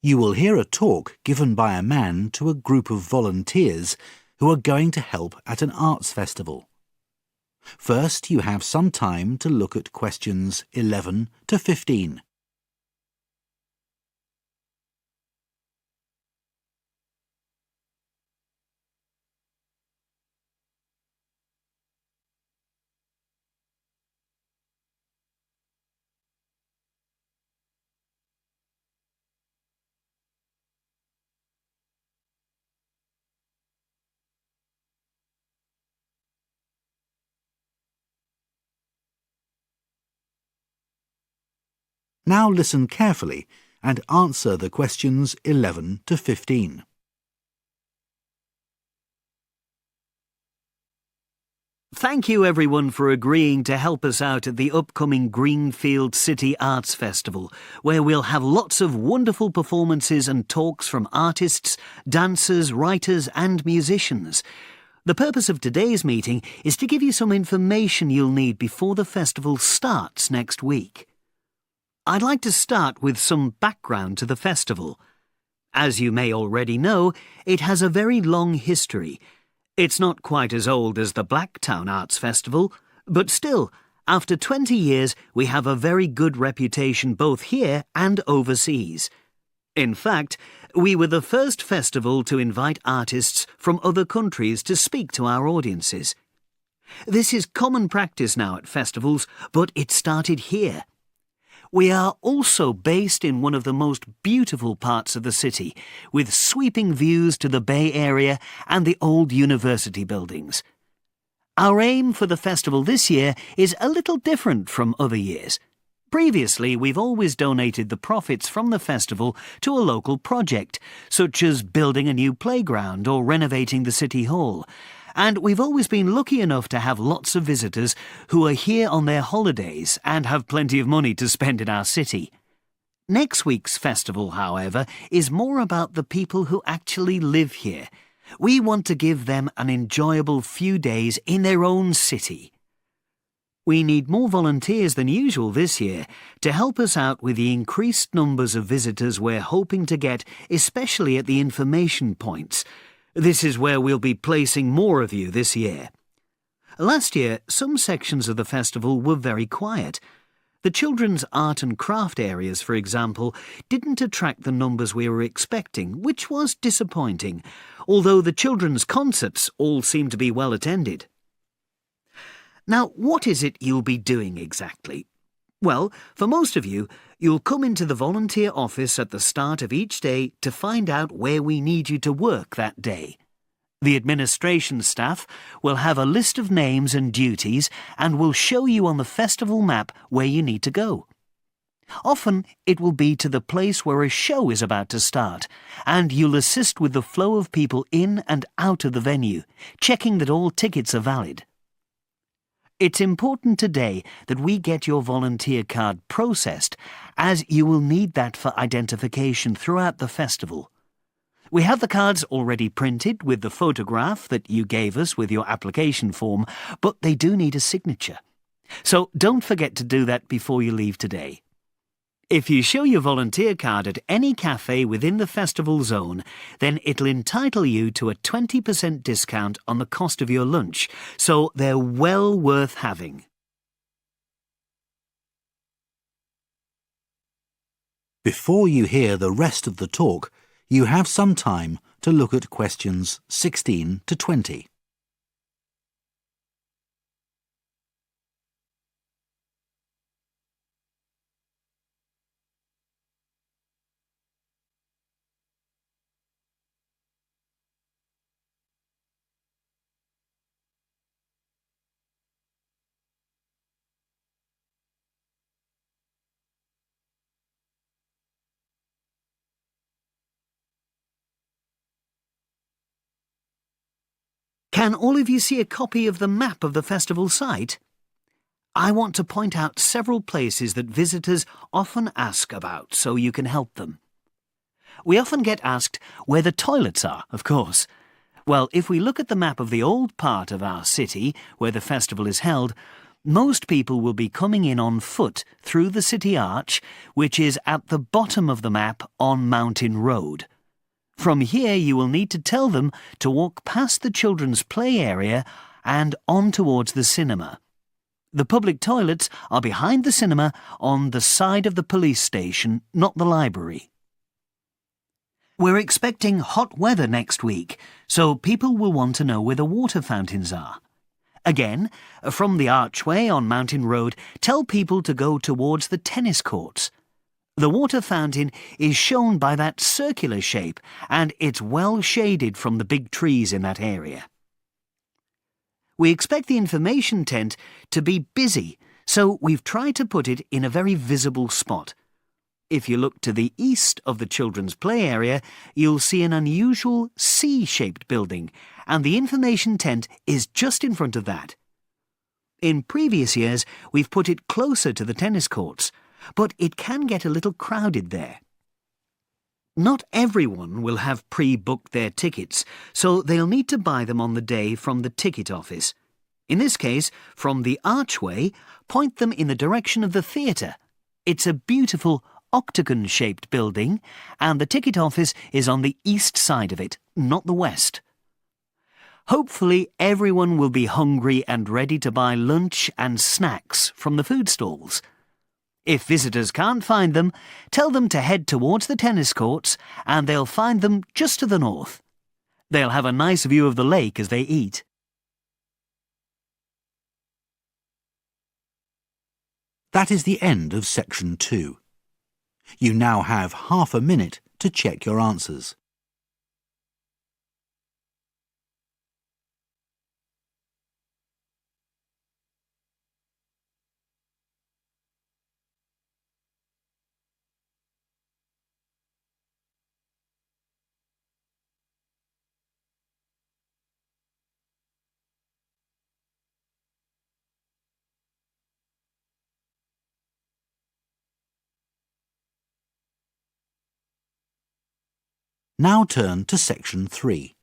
You will hear a talk given by a man to a group of volunteers who are going to help at an arts festival. First, you have some time to look at questions 11 to 15. Now listen carefully and answer the questions 11 to 15. Thank you everyone for agreeing to help us out at the upcoming Greenfield City Arts Festival, where we'll have lots of wonderful performances and talks from artists, dancers, writers and musicians. The purpose of today's meeting is to give you some information you'll need before the festival starts next week. I'd like to start with some background to the festival. As you may already know, it has a very long history. It's not quite as old as the Blacktown Arts Festival, but still, after 20 years, we have a very good reputation both here and overseas. In fact, we were the first festival to invite artists from other countries to speak to our audiences. This is common practice now at festivals, but it started here. We are also based in one of the most beautiful parts of the city, with sweeping views to the Bay Area and the old university buildings. Our aim for the festival this year is a little different from other years. Previously, we've always donated the profits from the festival to a local project, such as building a new playground or renovating the City Hall. And we've always been lucky enough to have lots of visitors who are here on their holidays and have plenty of money to spend in our city. Next week's festival, however, is more about the people who actually live here. We want to give them an enjoyable few days in their own city. We need more volunteers than usual this year to help us out with the increased numbers of visitors we're hoping to get, especially at the information points. This is where we'll be placing more of you this year. Last year, some sections of the festival were very quiet. The children's art and craft areas, for example, didn't attract the numbers we were expecting, which was disappointing, although the children's concerts all seemed to be well attended. Now, what is it you'll be doing exactly? Well, for most of you, you'll come into the volunteer office at the start of each day to find out where we need you to work that day. The administration staff will have a list of names and duties and will show you on the festival map where you need to go. Often, it will be to the place where a show is about to start, and you'll assist with the flow of people in and out of the venue, checking that all tickets are valid. It's important today that we get your volunteer card processed, as you will need that for identification throughout the festival. We have the cards already printed with the photograph that you gave us with your application form, but they do need a signature. So don't forget to do that before you leave today. If you show your volunteer card at any cafe within the festival zone, then it'll entitle you to a 20% discount on the cost of your lunch, so they're well worth having. Before you hear the rest of the talk, you have some time to look at questions 16 to 20. Can all of you see a copy of the map of the festival site? I want to point out several places that visitors often ask about so you can help them. We often get asked where the toilets are, of course. Well, if we look at the map of the old part of our city, where the festival is held, Most people will be coming in on foot through the city arch, which is at the bottom of the map on Mountain Road. From here you will need to tell them to walk past the children's play area and on towards the cinema. The public toilets are behind the cinema on the side of the police station, not the library. We're expecting hot weather next week, so people will want to know where the water fountains are. Again, from the archway on Mountain Road, tell people to go towards the tennis courts. The water fountain is shown by that circular shape, and it's well shaded from the big trees in that area. We expect the information tent to be busy, so we've tried to put it in a very visible spot. If you look to the east of the children's play area, you'll see an unusual C-shaped building, and the information tent is just in front of that. In previous years, we've put it closer to the tennis courts, but it can get a little crowded there. Not everyone will have pre-booked their tickets, so they'll need to buy them on the day from the ticket office. In this case, from the archway, point them in the direction of the theatre. It's a beautiful octagon-shaped building, and the ticket office is on the east side of it, not the west. Hopefully everyone will be hungry and ready to buy lunch and snacks from the food stalls. If visitors can't find them, tell them to head towards the tennis courts and they'll find them just to the north. They'll have a nice view of the lake as they eat. That is the end of section 2. You now have half a minute to check your answers. Now turn to section 3.